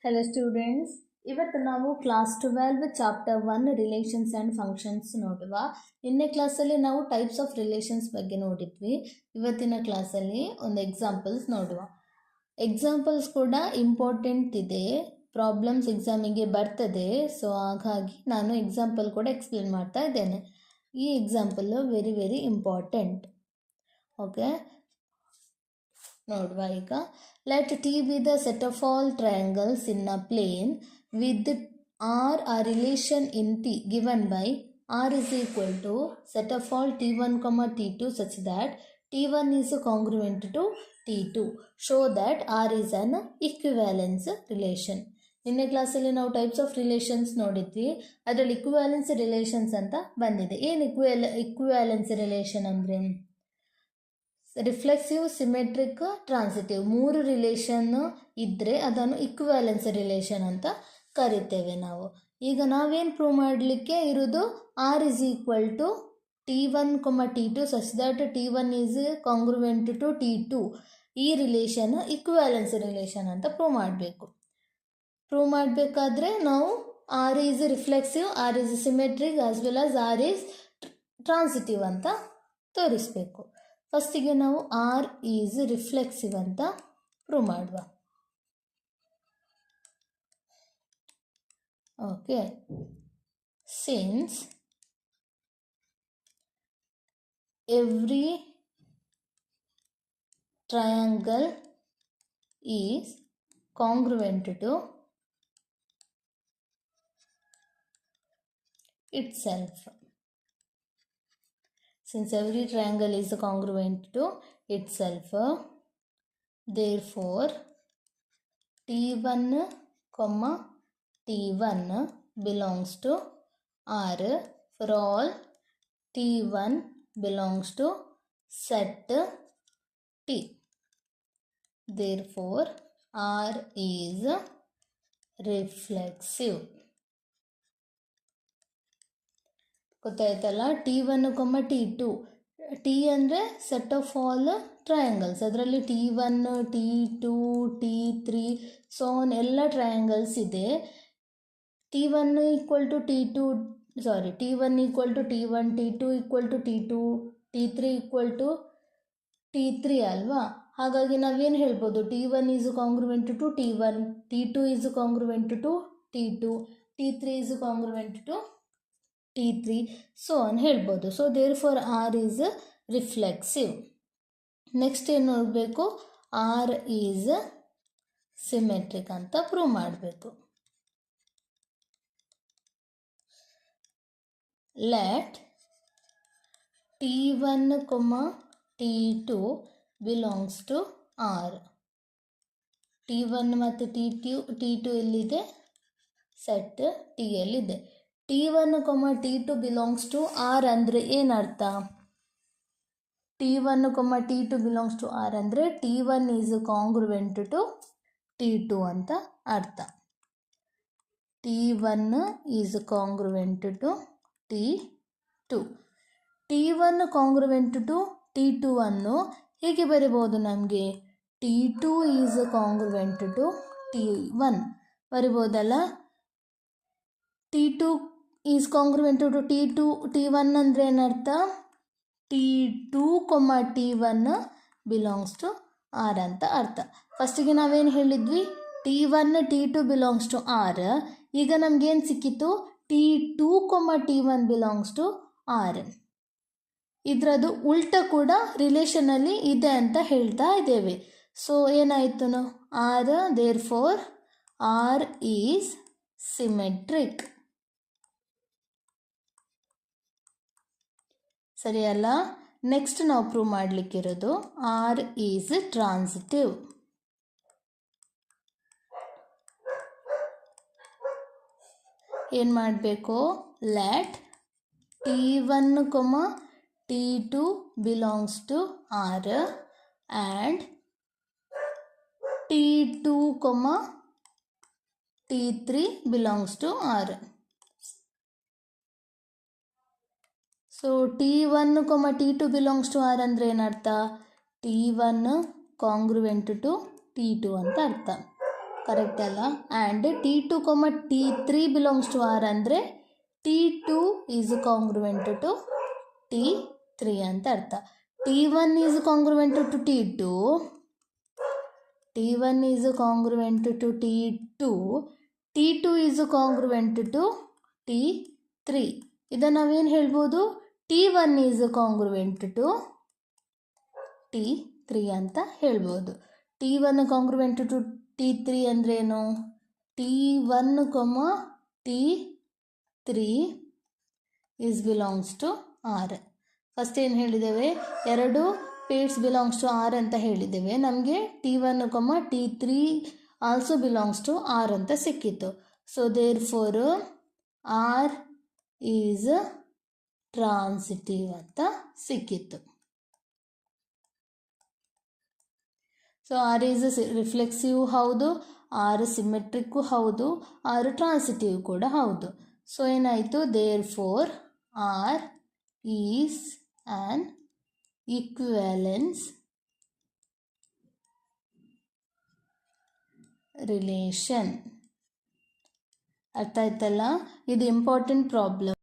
Hello students, ಇವತ್ತು ನಾವು class 12 chapter 1 relations and functions ನೋಡುವ. ನಿನ್ನೆ ಕ್ಲಾಸಲ್ಲಿ ನಾವು ಟೈಪ್ಸ್ ಆಫ್ ರಿಲೇಷನ್ಸ್ ಬಗ್ಗೆ ನೋಡಿದ್ವಿ. ಇವತ್ತಿನ ಕ್ಲಾಸಲ್ಲಿ ಒಂದು ಎಕ್ಸಾಂಪಲ್ಸ್ ನೋಡುವ. ಎಕ್ಸಾಂಪಲ್ಸ್ ಕೂಡ ಇಂಪಾರ್ಟೆಂಟ್ ಇದೆ, ಪ್ರಾಬ್ಲಮ್ಸ್ ಎಕ್ಸಾಮಿಗೆ ಬರ್ತದೆ. ಸೊ ಹಾಗಾಗಿ ನಾನು ಎಕ್ಸಾಂಪಲ್ ಕೂಡ ಎಕ್ಸ್ಪ್ಲೇನ್ ಮಾಡ್ತಾ ಇದ್ದೇನೆ. ಈ example very very important. Okay, ನೋಡುವ ಈಗ. Let T be the set of all triangles in a plane with R a relation in T given by R is equal to set of all t1, t2 such that t1 is congruent to t2. Show that r is an equivalence relation. ನಿನ್ನೆ ಕ್ಲಾಸಲ್ಲಿ ನಾವು types of relations ನೋಡಿದ್ವಿ. ಅದರಲ್ಲಿ ಇಕ್ವಿವ್ಯಾಲೆನ್ಸ್ relations ಅಂತ ಬಂದಿದೆ. ಏನು ಇಕ್ವಿವ್ಯಾಲೆನ್ಸ್ relation ಅಂದರೆ reflexive, symmetric, transitive 3 relation ಇದ್ದರೆ ಅದನ್ನು ಇಕ್ವಿವ್ಯಾಲೆನ್ಸ್ ರಿಲೇಷನ್ ಅಂತ ಕರಿತೇವೆ ನಾವು. ಈಗ ನಾವೇನು ಪ್ರೂವ್ ಮಾಡಲಿಕ್ಕೆ ಇರೋದು R is equal to t1, t2 such that t1 is congruent to t2. ಈ ರಿಲೇಷನ್ ಇಕ್ವಿವ್ಯಾಲೆನ್ಸ್ ರಿಲೇಷನ್ ಅಂತ ಪ್ರೂವ್ ಮಾಡಬೇಕು. ಪ್ರೂವ್ ಮಾಡಬೇಕಾದ್ರೆ ನಾವು R is reflexive, R is symmetric as well as R is transitive ಅಂತ ತೋರಿಸಬೇಕು. ಫಸ್ಟಿಗೆ ನಾವು ಆರ್ ಈಸ್ ರಿಫ್ಲೆಕ್ಸಿವ್ ಅಂತ ಪ್ರೂವ್ ಮಾಡುವ. Okay, since every triangle is congruent to itself. Since every triangle is congruent to itself, therefore t1, t1 belongs to R for all t1 belongs to set T. Therefore R is reflexive. ಗೊತ್ತಾಯ್ತಲ್ಲ. t1, t2. T ಅಂದರೆ set of all triangles. ಅದರಲ್ಲಿ t1, t2, t3 so ಎಲ್ಲ triangles ಇದೆ. t1 equal to t2 t1 equal to t1, t2 equal to t2, t3 equal to t3 ಅಲ್ವಾ. ಹಾಗಾಗಿ ನಾವೇನು ಹೇಳ್ಬೋದು, t1 is congruent to t1, t2 is congruent to t2, t3 is congruent to t3 so ಅಂತ ಹೇಳ್ಬೋದು. So therefore R is reflexive. Next ಏನು ನೋಡಬೇಕು, R is symmetric ಅಂತ prove ಮಾಡಬೇಕು. Let t1, t2 belongs to R. t1 ಮತ್ತು t2 ಎಲ್ಲಿದೆ, set T ಯಲ್ಲಿದೆ. t1, t2 belongs to R ಅಂದರೆ ಏನರ್ಥ, t1, t2 belongs to R ಅಂದರೆ t1 is congruent to t2 ಅಂತ ಅರ್ಥ. t1 is congruent to t2. t1 congruent to t2 ಅನ್ನು ಹೇಗೆ ಬರಿಬೋದು, ನಮಗೆ t2 is congruent to t1 ಬರಿಬೋದಲ್ಲ. t2 is congruent to t1 ಅಂದರೆ ಏನರ್ಥ, t2, t1 belongs to R ಅಂತ ಅರ್ಥ. ಫಸ್ಟಿಗೆ ನಾವೇನು ಹೇಳಿದ್ವಿ, t1, t2 belongs to R. ಈಗ ನಮಗೇನು ಸಿಕ್ಕಿತು, t2, t1 belongs to R. ಇದರದ್ದು ಉಲ್ಟ ಕೂಡ ರಿಲೇಷನಲ್ಲಿ ಇದೆ ಅಂತ ಹೇಳ್ತಾ ಇದ್ದೇವೆ. ಸೊ ಏನಾಯಿತು, R therefore R is symmetric. ಸರಿಯಲ್ಲ. ನೆಕ್ಸ್ಟ್ ನಾವು ಪ್ರೂವ್ ಮಾಡಲಿಕ್ಕಿರೋದು ಆರ್ ಈಸ್ ಟ್ರಾನ್ಸಿಟಿವ್. ಏನು ಮಾಡಬೇಕು, let t1, t2 belongs to R and t2, t3 belongs to R. So t1, t2 belongs to R ಅಂದರೆ ಏನರ್ಥ, t1 ಕಾಂಗ್ರುವೆಂಟ್ ಟು t2 ಅಂತ ಅರ್ಥ. Correct ಅಲ್ಲ. And T2, T3 belongs to R ಅಂದರೆ T2 is congruent to T3 ಅಂತ ಅರ್ಥ. T1 is congruent to T2, T1 is congruent to T2, T2 is congruent to T3. ಇದನ್ನು ನಾವೇನು ಹೇಳ್ಬೋದು, T1 is congruent to T3 ಅಂತ ಹೇಳ್ಬೋದು. T1 congruent to T3 ಅಂದ್ರೇನು, T1, T3 is belongs to R. First ಏನು ಹೇಳಿದ್ದೇವೆ, ಎರಡು pairs belongs to R ಅಂತ ಹೇಳಿದ್ದೇವೆ. ನಮಗೆ T1, T3 also belongs to R ಅಂತ ಸಿಕ್ಕಿತ್ತು. So therefore R is transitive ಅಂತ ಸಿಕ್ಕಿತ್ತು. ಸೊ ಆರ್ ಈಸ್ ರಿಫ್ಲೆಕ್ಸಿವ್ ಹೌದು, ಆರ್ ಸಿಮೆಟ್ರಿಕ್ಕು ಹೌದು, ಆರ್ ಟ್ರಾನ್ಸಿಟಿವ್ ಕೂಡ ಹೌದು. ಸೊ ಏನಾಯಿತು, therefore R is an equivalence relation. ಅರ್ಥ ಆಯ್ತಲ್ಲ, ಇದು ಇಂಪಾರ್ಟೆಂಟ್ ಪ್ರಾಬ್ಲಮ್.